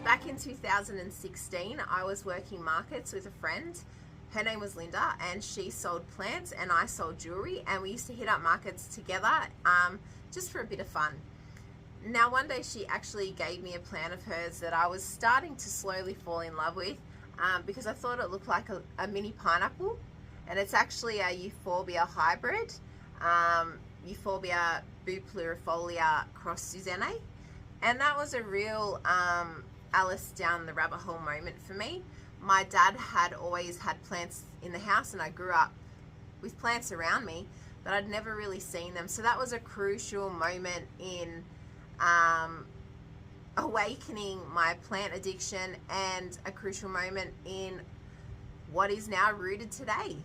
Back in 2016, I was working markets with a friend. Her name was Linda, and she sold plants and I sold jewelry, and we used to hit up markets together just for a bit of fun. Now one day she actually gave me a plant of hers that I was starting to slowly fall in love with because I thought it looked like a mini pineapple, and it's actually a Euphorbia hybrid, Euphorbia buplurifolia cross Suzanne, and that was a real Alice down the rabbit hole moment for me. My dad had always had plants in the house, and I grew up with plants around me, but I'd never really seen them. So that was a crucial moment in awakening my plant addiction, and a crucial moment in what is now Rooted today.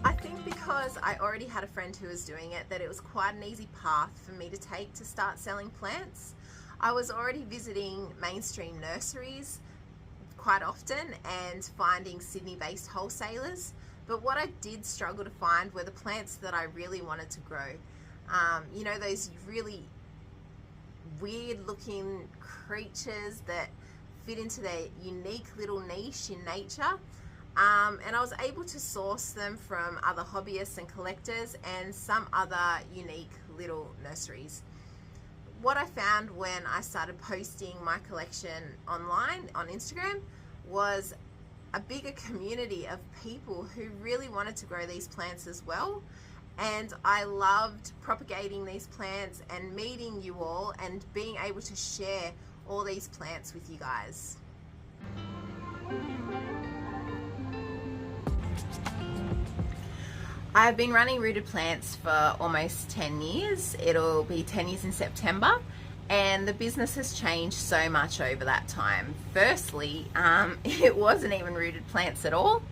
I think because I already had a friend who was doing it, that it was quite an easy path for me to take to start selling plants. I was already visiting mainstream nurseries quite often and finding Sydney-based wholesalers, but what I did struggle to find were the plants that I really wanted to grow. You know, those really weird looking creatures that fit into their unique little niche in nature. And I was able to source them from other hobbyists and collectors and some other unique little nurseries. What I found when I started posting my collection online on Instagram was a bigger community of people who really wanted to grow these plants as well. And I loved propagating these plants and meeting you all and being able to share all these plants with you guys. I've been running Rooted Plants for almost 10 years. It'll be 10 years in September, and the business has changed so much over that time. Firstly, it wasn't even Rooted Plants at all.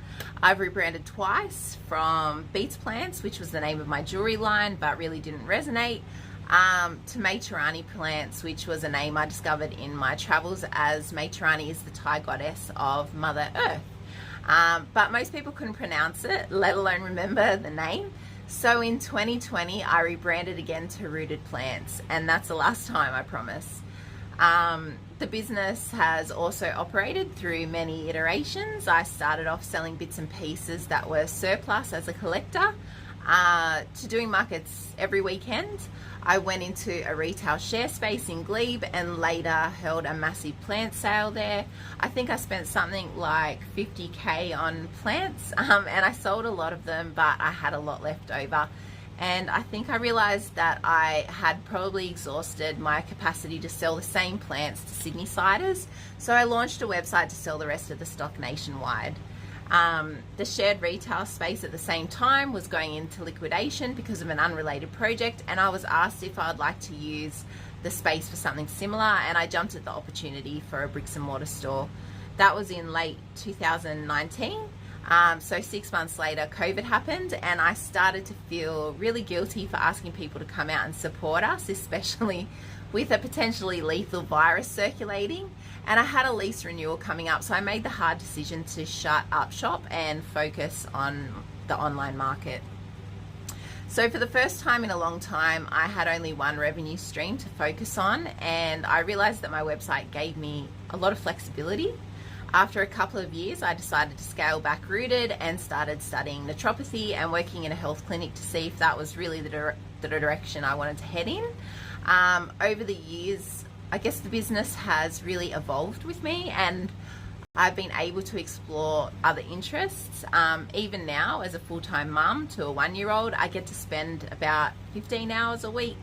I've rebranded twice, from Beats Plants, which was the name of my jewelry line but really didn't resonate, to Maitarani Plants, which was a name I discovered in my travels, as Maitarani is the Thai goddess of Mother Earth. But most people couldn't pronounce it, let alone remember the name. So in 2020, I rebranded again to Rooted Plants, and that's the last time, I promise. The business has also operated through many iterations. I started off selling bits and pieces that were surplus as a collector, to doing markets every weekend. I went into a retail share space in Glebe and later held a massive plant sale there. I think I spent something like 50k on plants, and I sold a lot of them, but I had a lot left over. And I think I realized that I had probably exhausted my capacity to sell the same plants to Sydney-siders, so I launched a website to sell the rest of the stock nationwide. The shared retail space at the same time was going into liquidation because of an unrelated project, and I was asked if I'd like to use the space for something similar, and I jumped at the opportunity for a bricks and mortar store. That was in late 2019. So 6 months later, COVID happened, and I started to feel really guilty for asking people to come out and support us, especially with a potentially lethal virus circulating. And I had a lease renewal coming up, so I made the hard decision to shut up shop and focus on the online market. So for the first time in a long time, I had only one revenue stream to focus on, and I realized that my website gave me a lot of flexibility. After a couple of years, I decided to scale back Rooted and started studying naturopathy and working in a health clinic to see if that was really the direction I wanted to head in. Over the years, I guess the business has really evolved with me, and I've been able to explore other interests. Even now, as a full-time mum to a 1-year-old, I get to spend about 15 hours a week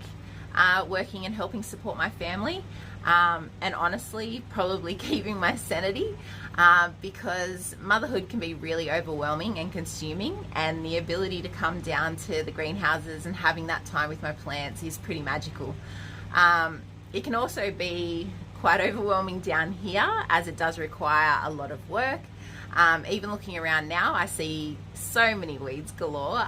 working and helping support my family. And honestly, probably keeping my sanity, because motherhood can be really overwhelming and consuming, and the ability to come down to the greenhouses and having that time with my plants is pretty magical. It can also be quite overwhelming down here, as it does require a lot of work. Even looking around now, I see so many weeds galore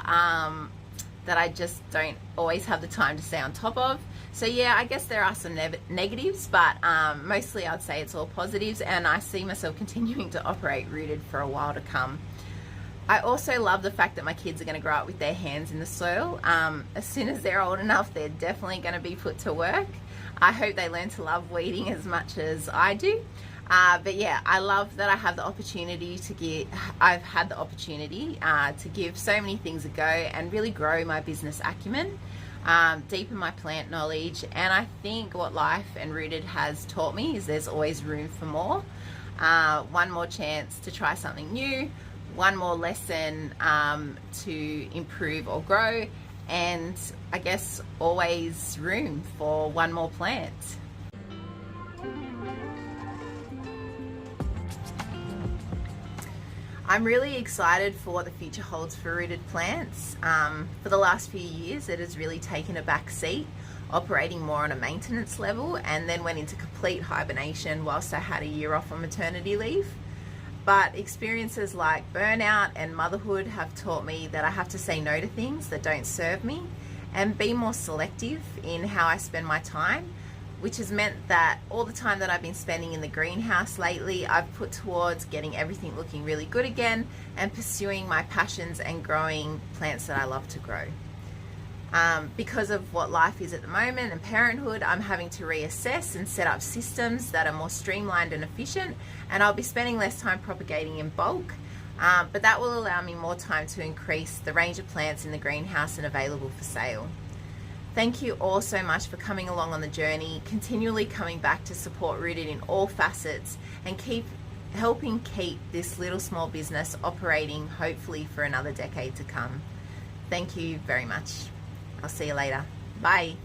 that I just don't always have the time to stay on top of. So yeah, I guess there are some negatives, but mostly I'd say it's all positives, and I see myself continuing to operate Rooted for a while to come. I also love the fact that my kids are going to grow up with their hands in the soil. As soon as they're old enough, they're definitely going to be put to work. I hope they learn to love weeding as much as I do. But yeah, I love that I have the opportunity to give, I've had the opportunity to give so many things a go and really grow my business acumen, deepen my plant knowledge. And I think what life and Rooted has taught me is there's always room for more. One more chance to try something new, one more lesson to improve or grow, and I guess always room for one more plant. I'm really excited for what the future holds for Rooted Plants. For the last few years, it has really taken a back seat, operating more on a maintenance level, and then went into complete hibernation whilst I had a year off on maternity leave. But experiences like burnout and motherhood have taught me that I have to say no to things that don't serve me and be more selective in how I spend my time, which has meant that all the time that I've been spending in the greenhouse lately, I've put towards getting everything looking really good again and pursuing my passions and growing plants that I love to grow. Because of what life is at the moment and parenthood, I'm having to reassess and set up systems that are more streamlined and efficient, and I'll be spending less time propagating in bulk, but that will allow me more time to increase the range of plants in the greenhouse and available for sale. Thank you all so much for coming along on the journey, continually coming back to support Rooted in all facets, and helping keep this little small business operating, hopefully for another decade to come. Thank you very much. I'll see you later. Bye.